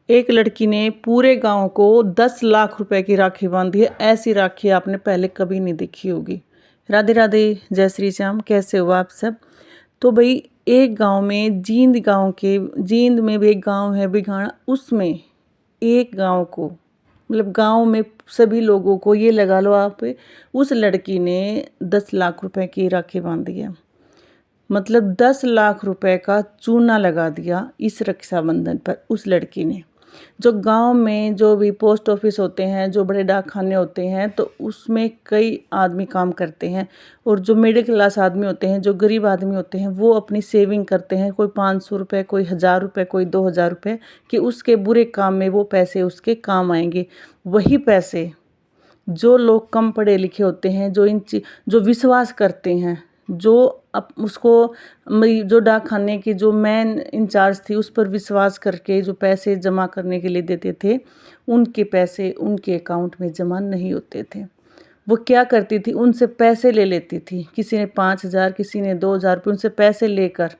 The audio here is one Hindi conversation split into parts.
एक लड़की ने पूरे गांव को 10 लाख रुपए की राखी बांधी है। ऐसी राखी आपने पहले कभी नहीं देखी होगी। राधे राधे, जय श्री श्याम। कैसे हो आप सब? तो भाई, एक गांव में जींद में भी एक गांव है बिघाना, उसमें एक गांव को, मतलब गांव में सभी लोगों को, ये लगा लो आप, उस लड़की ने 10 लाख रुपए की राखी बांधी है। मतलब 10 लाख रुपए का चूना लगा दिया इस रक्षाबंधन पर उस लड़की ने। जो गांव में जो भी पोस्ट ऑफिस होते हैं, जो बड़े डाकखाने होते हैं, तो उसमें कई आदमी काम करते हैं, और जो मिडिल क्लास आदमी होते हैं, जो गरीब आदमी होते हैं, वो अपनी सेविंग करते हैं। कोई 500 रुपये, कोई 1000 रुपये, कोई 2000 रुपये, कि उसके बुरे काम में वो पैसे उसके काम आएंगे। वही पैसे जो लोग कम पढ़े लिखे होते हैं, जो विश्वास करते हैं, जो उसको, जो डाक खाने की जो मेन इंचार्ज थी, उस पर विश्वास करके जो पैसे जमा करने के लिए देते थे, उनके पैसे उनके अकाउंट में जमा नहीं होते थे। वो क्या करती थी, उनसे पैसे ले लेती थी। किसी ने 5000, किसी ने 2000 रुपये, उनसे पैसे लेकर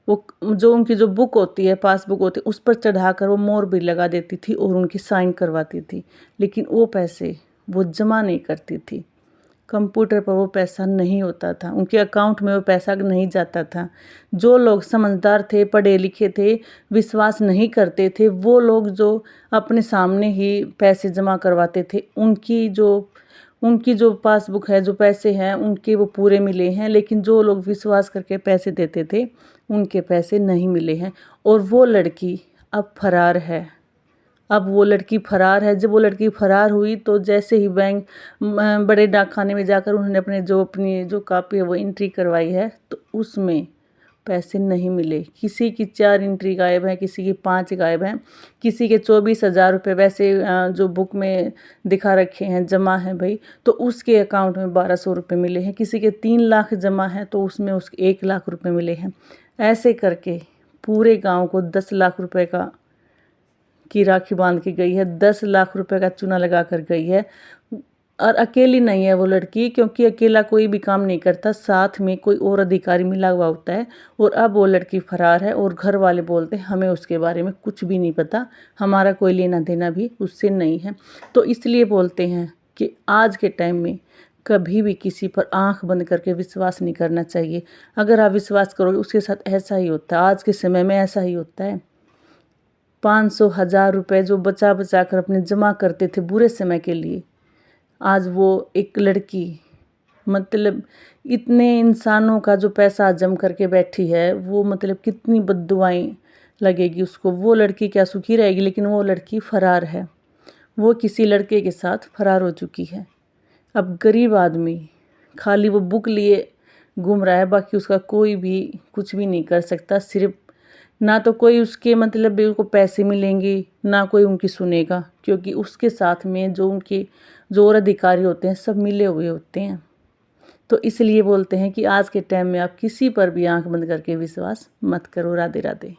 वो जो उनकी जो बुक होती है, पासबुक होती है, उस पर चढ़ाकर वो मोहर भी लगा देती थी और उनकी साइन करवाती थी। लेकिन वो पैसे वो जमा नहीं करती थी। कंप्यूटर पर वो पैसा नहीं होता था, उनके अकाउंट में वो पैसा नहीं जाता था। जो लोग समझदार थे, पढ़े लिखे थे, विश्वास नहीं करते थे, वो लोग जो अपने सामने ही पैसे जमा करवाते थे, उनकी जो पासबुक है, जो पैसे हैं, उनके वो पूरे मिले हैं। लेकिन जो लोग विश्वास करके पैसे देते थे, उनके पैसे नहीं मिले हैं। और वो लड़की अब फरार है। अब वो लड़की फरार है। जब वो लड़की फरार हुई, तो जैसे ही बड़े डाकखाने में जाकर उन्होंने अपनी जो कापी है वो एंट्री करवाई है, तो उसमें पैसे नहीं मिले। किसी की 4 एंट्री गायब है, किसी की 5 गायब हैं, किसी के 24,000 रुपये वैसे जो बुक में दिखा रखे हैं जमा है भाई, तो उसके अकाउंट में 1200 रुपये मिले हैं। किसी के 3 लाख जमा है, तो उसमें उसके 1 लाख रुपये मिले हैं। ऐसे करके पूरे गांव को 10 लाख रुपये की राखी बांध के गई है। 10 लाख रुपए का चूना लगा कर गई है। और अकेली नहीं है वो लड़की, क्योंकि अकेला कोई भी काम नहीं करता, साथ में कोई और अधिकारी मिला हुआ होता है। और अब वो लड़की फरार है, और घर वाले बोलते हैं हमें उसके बारे में कुछ भी नहीं पता, हमारा कोई लेना देना भी उससे नहीं है। तो इसलिए बोलते हैं कि आज के टाइम में कभी भी किसी पर आंख बंद करके विश्वास नहीं करना चाहिए। अगर आप विश्वास करोगे, उसके साथ ऐसा ही होता है। आज के समय में ऐसा ही होता है। 500, 1000 रुपये जो बचा बचा कर अपने जमा करते थे बुरे समय के लिए, आज वो एक लड़की, मतलब इतने इंसानों का जो पैसा जम करके बैठी है, वो मतलब कितनी बद्दुआएं लगेगी उसको। वो लड़की क्या सुखी रहेगी? लेकिन वो लड़की फरार है, वो किसी लड़के के साथ फरार हो चुकी है। अब गरीब आदमी खाली वो बुक लिए घूम रहा है, बाकी उसका कोई भी कुछ भी नहीं कर सकता। सिर्फ ना तो कोई उसके मतलब उसको पैसे मिलेंगे, ना कोई उनकी सुनेगा, क्योंकि उसके साथ में जो और अधिकारी होते हैं, सब मिले हुए होते हैं। तो इसलिए बोलते हैं कि आज के टाइम में आप किसी पर भी आंख बंद करके विश्वास मत करो। राधे राधे।